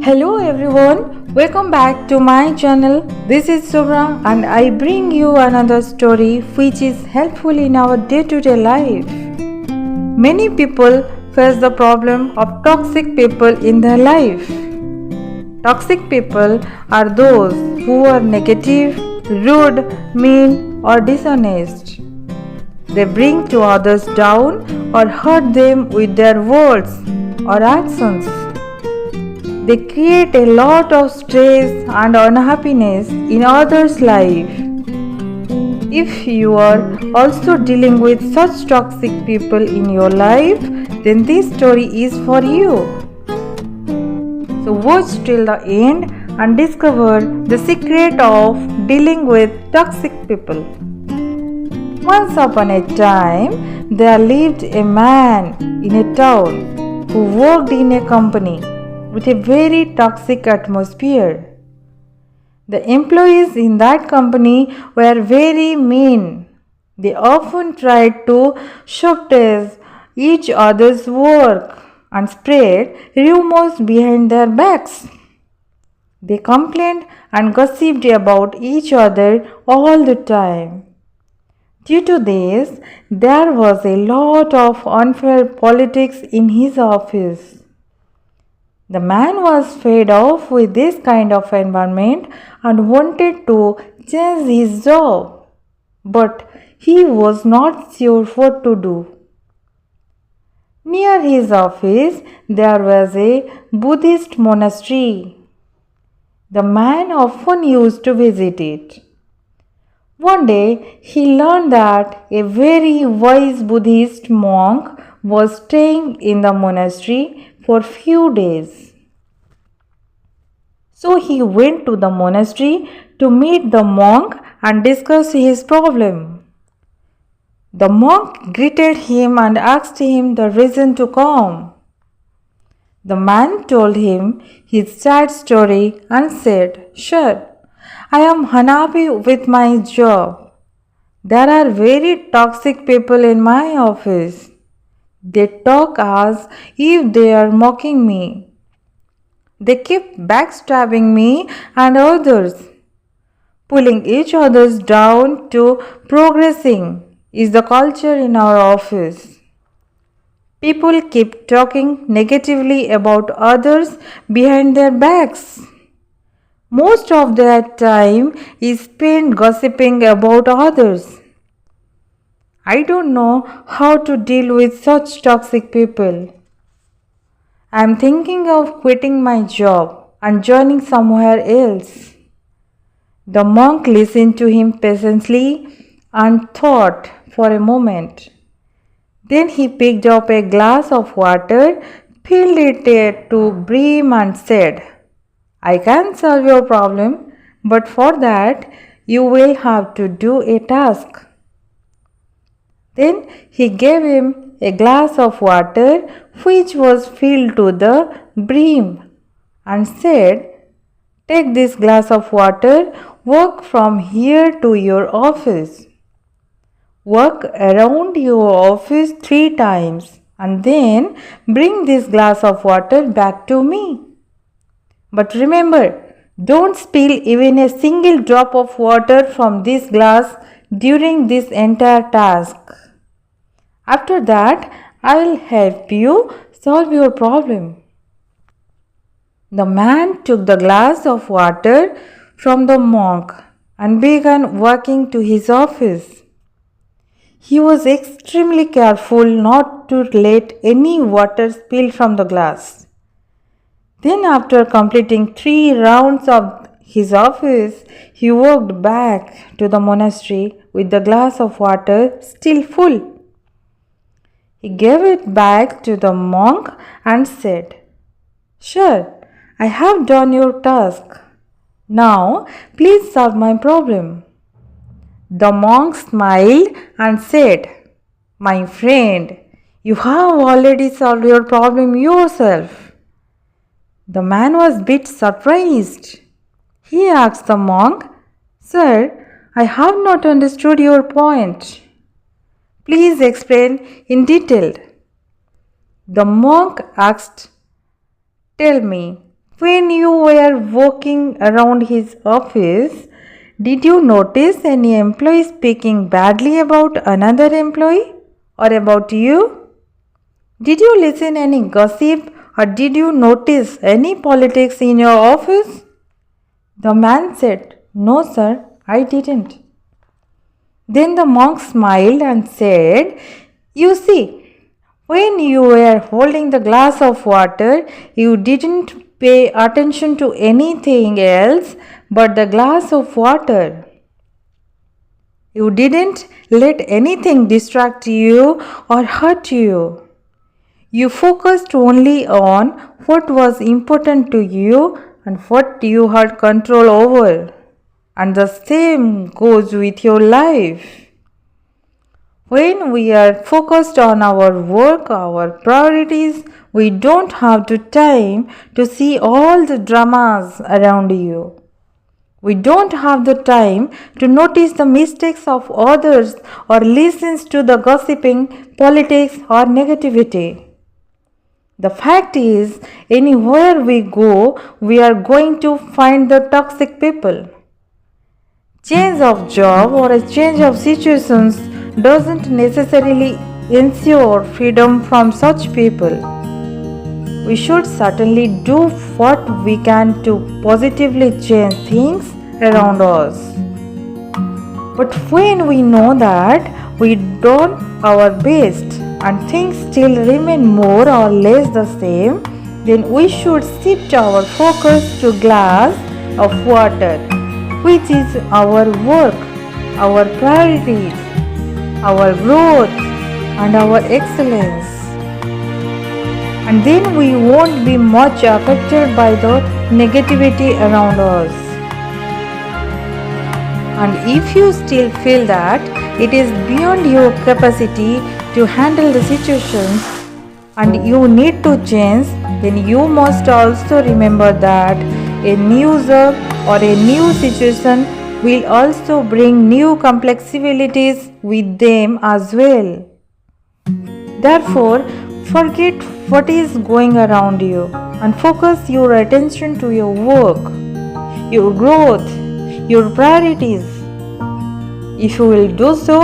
Hello everyone, welcome back to my channel. This is Subra and I bring you another story which is helpful in our day-to-day life. Many people face the problem of toxic people in their life. Toxic people are those who are negative, rude, mean or dishonest. They bring to others down or hurt them with their words or actions. They create a lot of stress and unhappiness in others' life. If you are also dealing with such toxic people in your life, then this story is for you. So watch till the end and discover the secret of dealing with toxic people. Once upon a time, there lived a man in a town who worked in a company with a very toxic atmosphere. The employees in that company were very mean. They often tried to sabotage each other's work and spread rumors behind their backs. They complained and gossiped about each other all the time. Due to this, there was a lot of unfair politics in his office. The man was fed off with this kind of environment and wanted to change his job, but he was not sure what to do. Near his office, there was a Buddhist monastery. The man often used to visit it. One day, he learned that a very wise Buddhist monk was staying in the monastery for few days. So he went to the monastery to meet the monk and discuss his problem. The monk greeted him and asked him the reason to come. The man told him his sad story and said, "Sure, I am unhappy with my job. There are very toxic people in my office. They talk as if they are mocking me. They keep backstabbing me and others. Pulling each other down to progressing is the culture in our office. People keep talking negatively about others behind their backs. Most of their time is spent gossiping about others. I don't know how to deal with such toxic people. I am thinking of quitting my job and joining somewhere else." The monk listened to him patiently and thought for a moment. Then he picked up a glass of water, filled it to brim and said, "I can solve your problem, but for that you will have to do a task." Then he gave him a glass of water which was filled to the brim and said, "Take this glass of water, walk from here to your office. Walk around your office 3 times and then bring this glass of water back to me. But remember, don't spill even a single drop of water from this glass during this entire task. After that, I will help you solve your problem." The man took the glass of water from the monk and began walking to his office. He was extremely careful not to let any water spill from the glass. Then, after completing 3 rounds of his office, he walked back to the monastery with the glass of water still full. He gave it back to the monk and said, "Sure, I have done your task. Now, please solve my problem." The monk smiled and said, "My friend, you have already solved your problem yourself." The man was a bit surprised. He asked the monk, "Sir, I have not understood your point. Please explain in detail." The monk asked, "Tell me, When you were walking around his office, did you notice any employee speaking badly about another employee or about you? Did you listen any gossip or did you notice any politics in your office? The man said, "No, sir, I didn't." Then the monk smiled and said, "You see, when you were holding the glass of water, you didn't pay attention to anything else but the glass of water. You didn't let anything distract you or hurt you. You focused only on what was important to you and what you had control over. And the same goes with your life. When we are focused on our work, our priorities, we don't have the time to see all the dramas around you. We don't have the time to notice the mistakes of others or listen to the gossiping, politics, or negativity. The fact is, anywhere we go, we are going to find the toxic people. Change of job or a change of situations doesn't necessarily ensure freedom from such people. We should certainly do what we can to positively change things around us. But when we know that we done our best and things still remain more or less the same, then we should shift our focus to glass of water, which is our work, our priorities, our growth, and our excellence. And then we won't be much affected by the negativity around us. And if you still feel that it is beyond your capacity to handle the situations and you need to change, then you must also remember that a new job or a new situation will also bring new complexities with them as well. Therefore, forget what is going around you and focus your attention to your work, your growth, your priorities. If you will do so,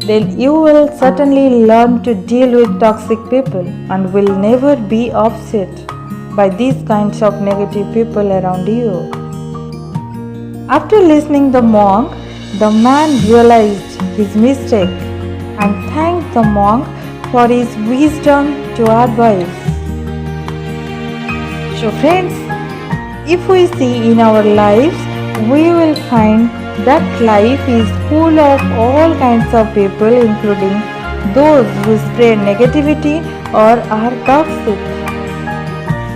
then you will certainly learn to deal with toxic people and will never be upset by these kinds of negative people around you. After listening to the monk, the man realized his mistake and thanked the monk for his wisdom to advise. So friends, if we see in our lives, we will find that life is full of all kinds of people, including those who spread negativity or are toxic.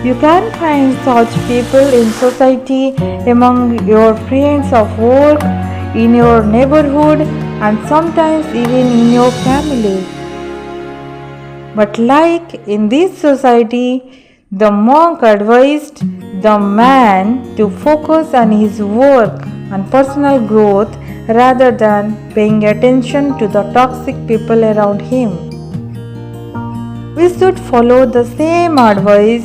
You can find such people in society, among your friends of work, in your neighborhood, and sometimes even in your family. But like in this society, the monk advised the man to focus on his work and personal growth rather than paying attention to the toxic people around him. We should follow the same advice.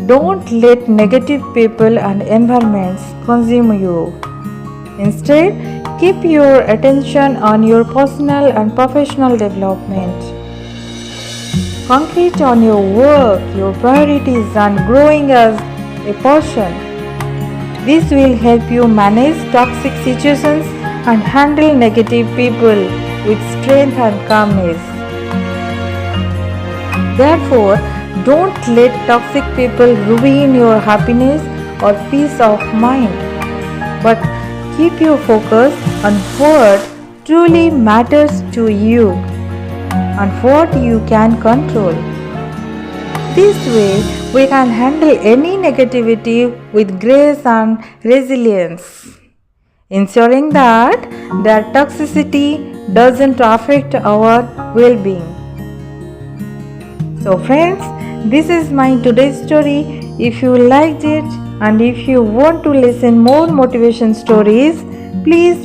Don't let negative people and environments consume you. Instead, keep your attention on your personal and professional development. Concentrate on your work, your priorities, and growing as a person. This will help you manage toxic situations and handle negative people with strength and calmness. Therefore, don't let toxic people ruin your happiness or peace of mind, but keep your focus on what truly matters to you and what you can control. This way, we can handle any negativity with grace and resilience, ensuring that their toxicity doesn't affect our well-being. So friends, this is my today's story. If you liked it and if you want to listen more motivation stories, please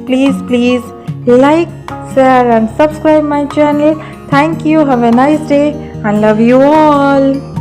like, share and subscribe my channel. Thank you. Have a nice day and love you all.